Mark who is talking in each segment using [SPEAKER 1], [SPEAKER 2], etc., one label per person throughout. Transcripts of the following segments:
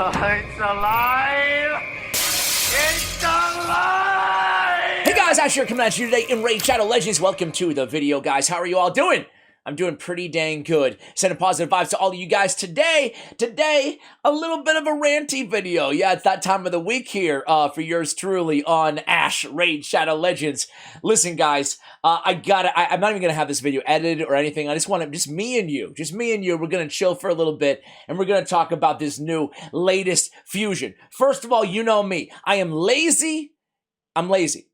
[SPEAKER 1] It's alive! It's alive!
[SPEAKER 2] Hey guys, Ash here coming at you today in Raid Shadow Legends. Welcome to the video, guys. How are you all doing? I'm doing pretty dang good. Sending positive vibes to all of you guys today. Today, a little bit of a ranty video. Yeah, it's that time of the week here for yours truly on Ash Raid Shadow Legends. Listen, guys, I'm not even gonna have this video edited or anything. I just want just me and you. We're gonna chill for a little bit and we're gonna talk about this new latest fusion. First of all, you know me. I am lazy. I'm lazy.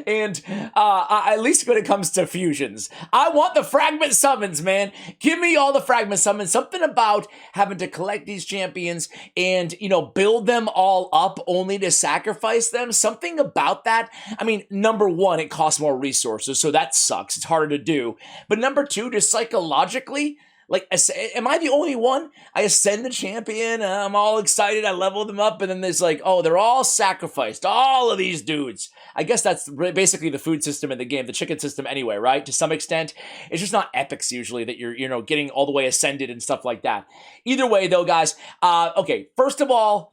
[SPEAKER 2] And at least when it comes to fusions, I want the fragment summons, man. Give me all the fragment summons. Something about having to collect these champions and, you know, build them all up only to sacrifice them. Something about that. I mean, number one, it costs more resources, so that sucks. It's harder to do. But number two, just psychologically, like, am I the only one? I ascend the champion, I'm all excited, I level them up, and then there's like, oh, they're all sacrificed, all of these dudes. I guess that's basically the food system in the game, the chicken system anyway, right? To some extent, it's just not epics usually that you're, you know, getting all the way ascended and stuff like that. Either way, though, guys, okay, first of all,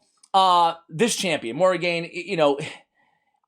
[SPEAKER 2] this champion, Morrigaine, you know,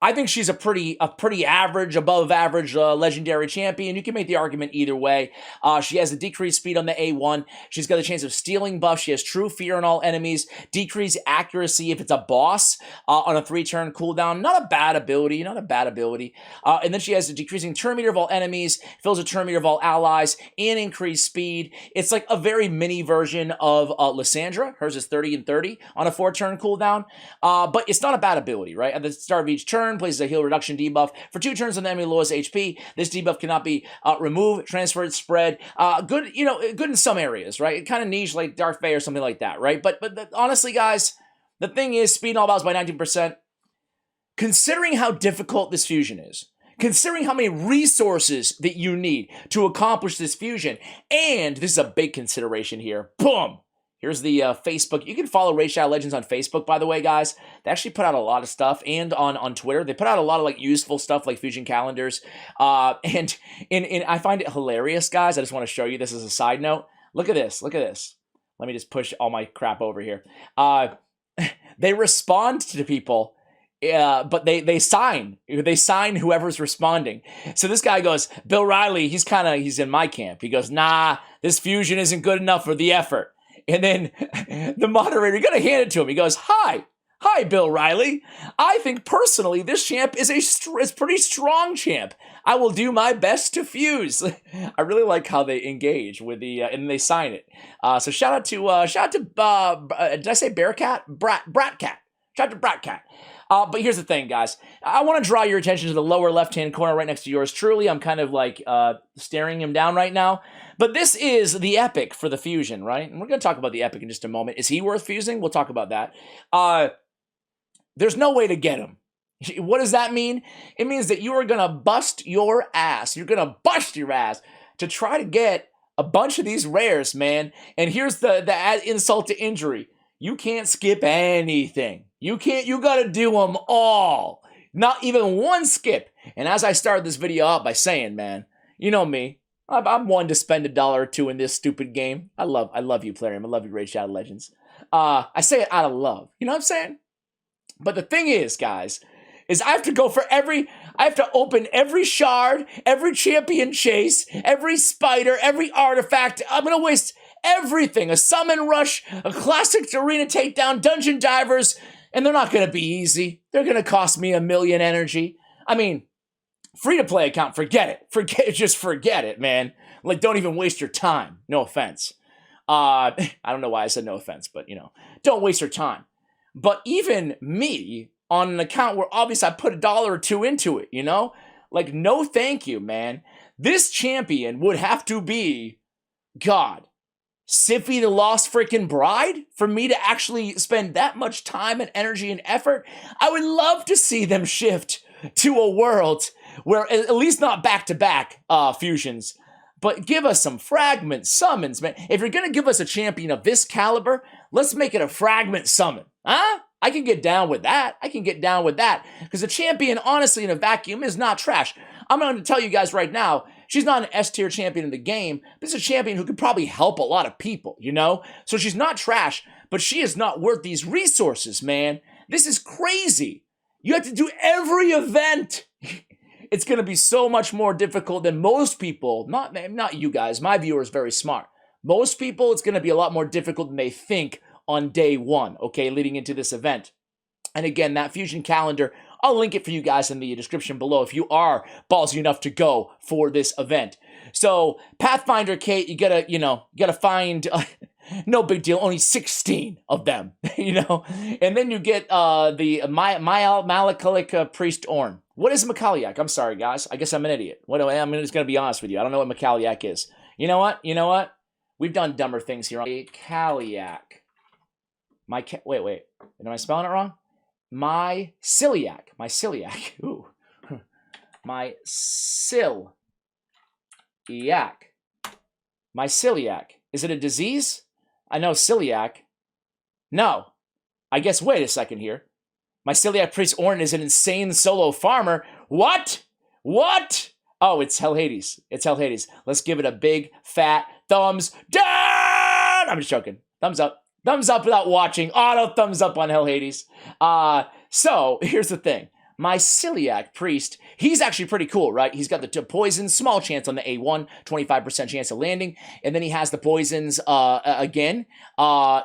[SPEAKER 2] I think she's a pretty average, above average legendary champion. You can make the argument either way. She has a decreased speed on the A1. She's got a chance of stealing buff. She has true fear on all enemies. Decreased accuracy if it's a boss on a 3-turn cooldown. Not a bad ability. And then she has a decreasing turn meter of all enemies, fills a turn meter of all allies, and increased speed. It's like a very mini version of Lysandra. Hers is 30 and 30 on a 4-turn cooldown. But it's not a bad ability, right? At the start of each turn, places a heal reduction debuff for 2 turns on the enemy lowest HP. This debuff cannot be removed, transferred, spread. Good, you know, good in some areas, right? Kind of niche like Darth Vader or something like that, right? But honestly, guys, the thing is, speed and all bows by 19%. Considering how difficult this fusion is, considering how many resources that you need to accomplish this fusion, and this is a big consideration here. Boom! Here's the Facebook. You can follow Raid Shadow Legends on Facebook, by the way, guys. They actually put out a lot of stuff, and on Twitter. They put out a lot of like useful stuff like fusion calendars. And I find it hilarious, guys. I just want to show you this as a side note. Look at this. Look at this. Let me just push all my crap over here. They respond to people, but they sign whoever's responding. So this guy goes, Bill Riley, he's in my camp. He goes, nah, this fusion isn't good enough for the effort. And then the moderator, you're going to hand it to him. He goes, Hi, Bill Riley. I think personally this champ is a pretty strong champ. I will do my best to fuse. I really like how they engage with the, and they sign it. So shout out to, did I say Bearcat? Bratcat. Shout out to Bratcat. But here's the thing, guys. I want to draw your attention to the lower left-hand corner right next to yours truly. I'm kind of like staring him down right now. But this is the epic for the fusion, right? And we're going to talk about the epic in just a moment. Is he worth fusing? We'll talk about that. There's no way to get him. What does that mean? It means that you are going to bust your ass. You're going to bust your ass to try to get a bunch of these rares, man. And here's the insult to injury. You can't skip anything. You got to do them all. Not even one skip. And as I started this video out by saying, man, you know me. I'm one to spend $1 or $2 in this stupid game. I love you, Plarium. I love you, Raid Shadow Legends. I say it out of love. You know what I'm saying? But the thing is, guys, is I have to open every shard, every champion chase, every spider, every artifact. I'm going to waste everything. A summon rush, a classic arena takedown, dungeon divers, and they're not going to be easy. They're going to cost me 1 million energy. I mean, free-to-play account, forget it. Just forget it, man. Like, don't even waste your time. No offense. I don't know why I said no offense, but, you know, don't waste your time. But even me, on an account where obviously I put $1 or $2 into it, you know? Like, no thank you, man. This champion would have to be, God, Siffy the Lost Freaking Bride for me to actually spend that much time and energy and effort. I would love to see them shift to a world where, at least not back-to-back fusions, but give us some fragment summons, man. If you're going to give us a champion of this caliber, let's make it a fragment summon, huh? I can get down with that. Because a champion, honestly, in a vacuum is not trash. I'm going to tell you guys right now, She's not an S tier champion in the game, but she's a champion who could probably help a lot of people, you know? So she's not trash, but she is not worth these resources, man. This is crazy. You have to do every event. It's going to be so much more difficult than most people. Not you guys. My viewers very smart. Most people, it's going to be a lot more difficult than they think on day one, okay, leading into this event. And again, that Fusion calendar, I'll link it for you guys in the description below if you are ballsy enough to go for this event. So, Pathfinder Kate, you gotta find, no big deal, only 16 of them, you know? And then you get the Myciliac Priest Orn. What is Myciliac? I'm sorry, guys. I guess I'm an idiot. I'm just gonna be honest with you. I don't know what Myciliac is. You know what? We've done dumber things here. Myciliac. Wait. Am I spelling it wrong? Myciliac. Ooh. Myciliac. Myciliac. Is it a disease? I know celiac. No. I guess, wait a second here. Myciliac Priest Orn is an insane solo farmer. What? Oh, it's Hell Hades. Let's give it a big, fat thumbs down! I'm just joking. Thumbs up. Thumbs up without watching. Auto thumbs up on Hell Hades. So, here's the thing. Myciliac Priest, he's actually pretty cool, right? He's got the poison, small chance on the A1, 25% chance of landing, and then he has the poisons again,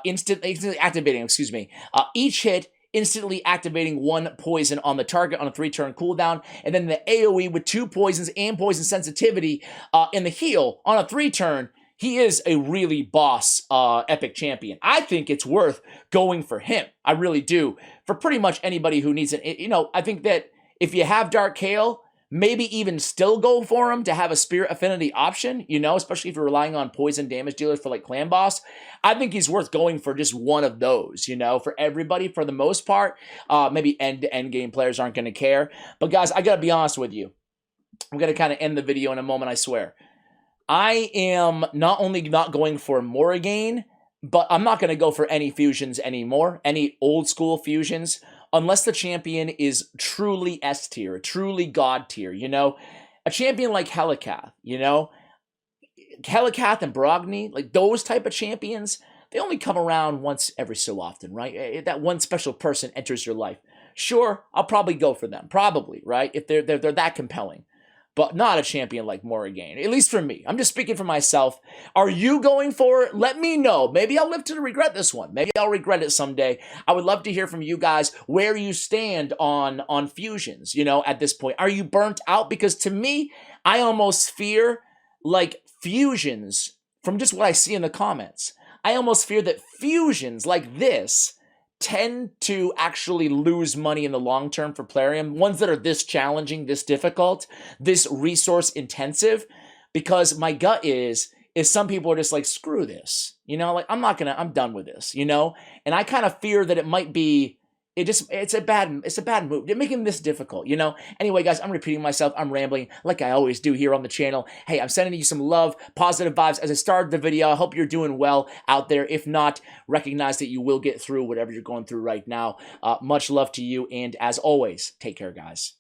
[SPEAKER 2] instantly activating, each hit, instantly activating 1 poison on the target on a 3-turn cooldown, and then the AoE with 2 poisons and poison sensitivity in the heal on a 3-turn. He is a really boss epic champion. I think it's worth going for him. I really do. For pretty much anybody who needs it. You know, I think that if you have Dark Kale, maybe even still go for him to have a Spirit Affinity option, you know, especially if you're relying on poison damage dealers for like Clan Boss. I think he's worth going for just one of those, you know, for everybody for the most part. Maybe end-to-end game players aren't going to care. But guys, I got to be honest with you. I'm going to kind of end the video in a moment, I swear. I am not only not going for Morrigaine, but I'm not going to go for any fusions anymore, any old school fusions, unless the champion is truly S tier, truly God tier, you know? A champion like Helicath, you know? Helicath and Brogni, like those type of champions, they only come around once every so often, right? That one special person enters your life. Sure, I'll probably go for them, probably, right? If they're that compelling. But not a champion like Morrigaine, at least for me. I'm just speaking for myself. Are you going for it? Let me know. Maybe I'll live to regret this one. Maybe I'll regret it someday. I would love to hear from you guys where you stand on fusions, you know, at this point. Are you burnt out? Because to me, I almost fear, like, fusions, from just what I see in the comments, I almost fear that fusions like this tend to actually lose money in the long term for Plarium, ones that are this challenging, this difficult, this resource intensive, because my gut is some people are just like, screw this, you know, like I'm done with this, you know, and I kind of fear that it might be, it's a bad move. They're making this difficult, you know? Anyway, guys, I'm repeating myself. I'm rambling like I always do here on the channel. Hey, I'm sending you some love, positive vibes as I started the video. I hope you're doing well out there. If not, recognize that you will get through whatever you're going through right now. Much love to you. And as always, take care, guys.